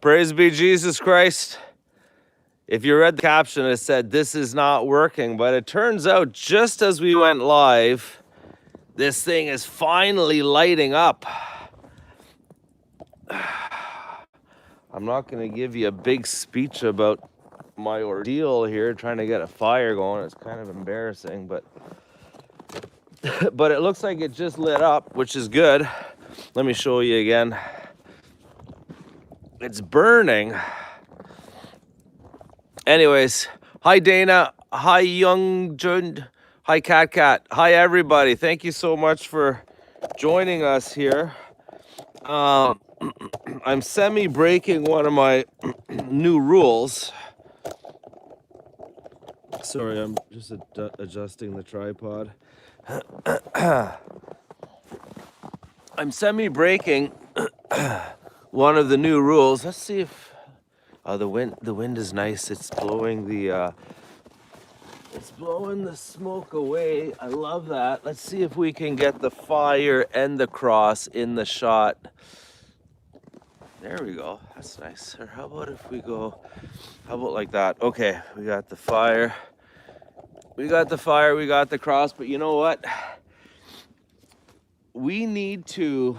Praise be Jesus Christ. If you read the caption, it said, "This is not working," but it turns out just as we went live, this thing is finally lighting up. I'm not going to give you a big speech about my ordeal here trying to get a fire going. It's kind of embarrassing, but it looks like it just lit up, which is good. Let me show you again. It's burning. Anyways, hi Dana, hi Young Jun, hi Cat, hi everybody. Thank you so much for joining us here. I'm semi-breaking one of my new rules. Sorry, I'm just adjusting the tripod. I'm semi-breaking one of the new rules. Let's see if the wind is nice. It's blowing the smoke away. I love that. Let's see if we can get the fire and the cross in the shot. There we go. That's nice. Or how about if we go, how about like that? Okay, we got the fire. We got the fire, we got the cross, but you know what? We need to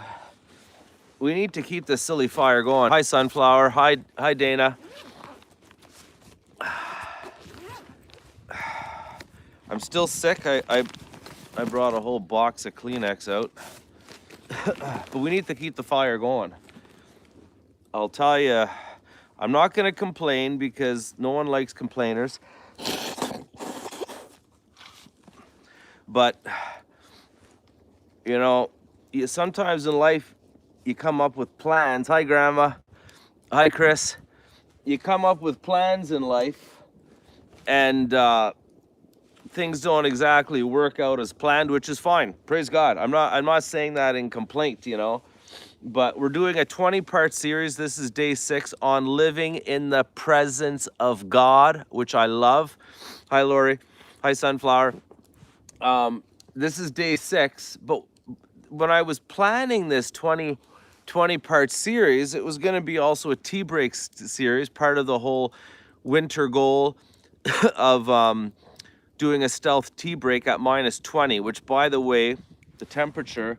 keep this silly fire going. Hi Sunflower. Hi Dana. I'm still sick. I brought a whole box of Kleenex out. But we need to keep the fire going. I'll tell you, I'm not going to complain because no one likes complainers. But, you know, sometimes in life, you come up with plans. Hi, Grandma. Hi, Chris. You come up with plans in life, and things don't exactly work out as planned, which is fine. Praise God. I'm not saying that in complaint, you know. But we're doing a 20-part series. This is day 6 on living in the presence of God, which I love. Hi, Lori. Hi, Sunflower. This is day 6. But when I was planning this 20-part series, it was going to be also a tea break series, part of the whole winter goal of doing a stealth tea break at -20, which, by the way, the temperature...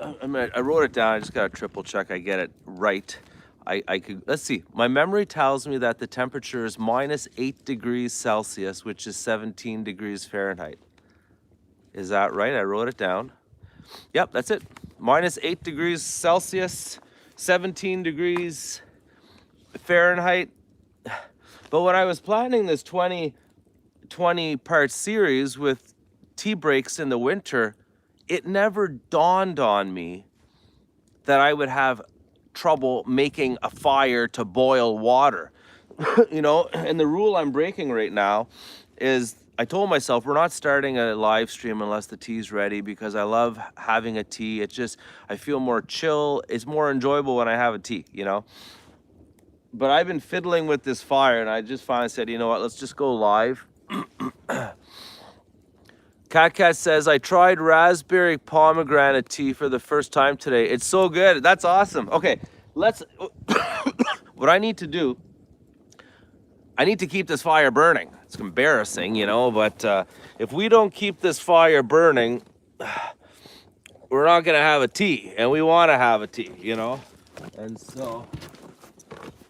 I wrote it down. I just got to triple check I get it right. I could, let's see. My memory tells me that the temperature is -8 degrees Celsius, which is 17 degrees Fahrenheit. Is that right? I wrote it down. Yep, that's it. -8 degrees Celsius, 17 degrees Fahrenheit. But when I was planning this 20-part series with tea breaks in the winter, it never dawned on me that I would have trouble making a fire to boil water. You know, and the rule I'm breaking right now is I told myself we're not starting a live stream unless the tea's ready, because I love having a tea. It's just, I feel more chill. It's more enjoyable when I have a tea, you know. But I've been fiddling with this fire, and I just finally said, you know what, let's just go live. Cat says, I tried raspberry pomegranate tea for the first time today. It's so good. That's awesome. Okay, let's, what I need to do, I need to keep this fire burning. It's embarrassing, you know, but if we don't keep this fire burning, we're not going to have a tea, and we want to have a tea, you know. And so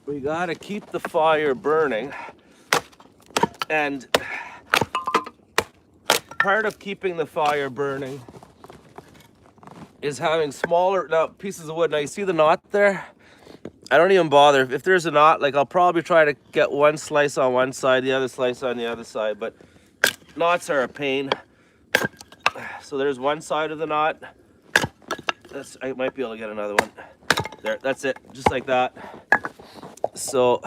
we got to keep the fire burning. And part of keeping the fire burning is having smaller pieces of wood. Now you see the knot there? I don't even bother. If there's a knot, like, I'll probably try to get one slice on one side, the other slice on the other side, but knots are a pain. So there's one side of the knot. I might be able to get another one. There, that's it, just like that. So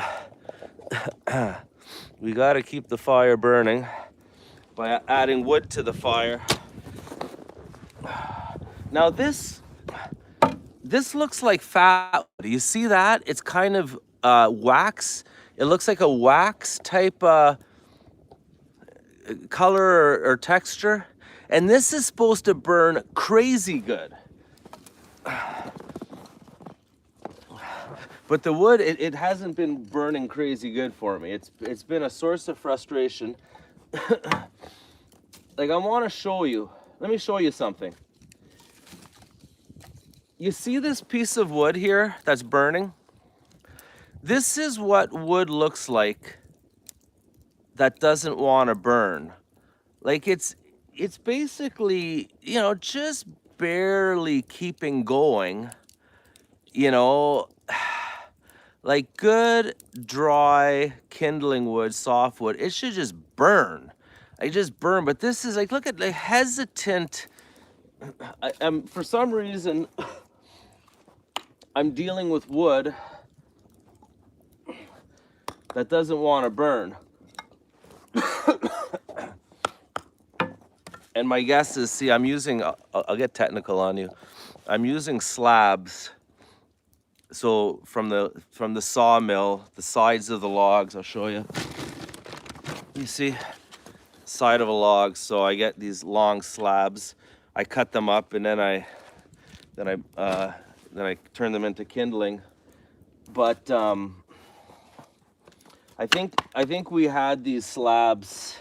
we got to keep the fire burning by adding wood to the fire. Now this looks like fat. Do you see that? It's kind of wax. It looks like a wax type color or texture. And this is supposed to burn crazy good. But the wood, it hasn't been burning crazy good for me. It's been a source of frustration. Like, I want to show you. Let me show you something. You see this piece of wood here that's burning? This is what wood looks like that doesn't want to burn. Like, it's basically, you know, just barely keeping going, you know. Like good, dry, kindling wood, softwood, it should just burn. I just burn, but this is like, look at the hesitant. For some reason, I'm dealing with wood that doesn't want to burn. And my guess is, see, I'm using, I'll get technical on you. I'm using slabs. So from the sawmill, the sides of the logs, I'll show you. You see, side of a log. So I get these long slabs. I cut them up, and then I turn them into kindling. But I think we had these slabs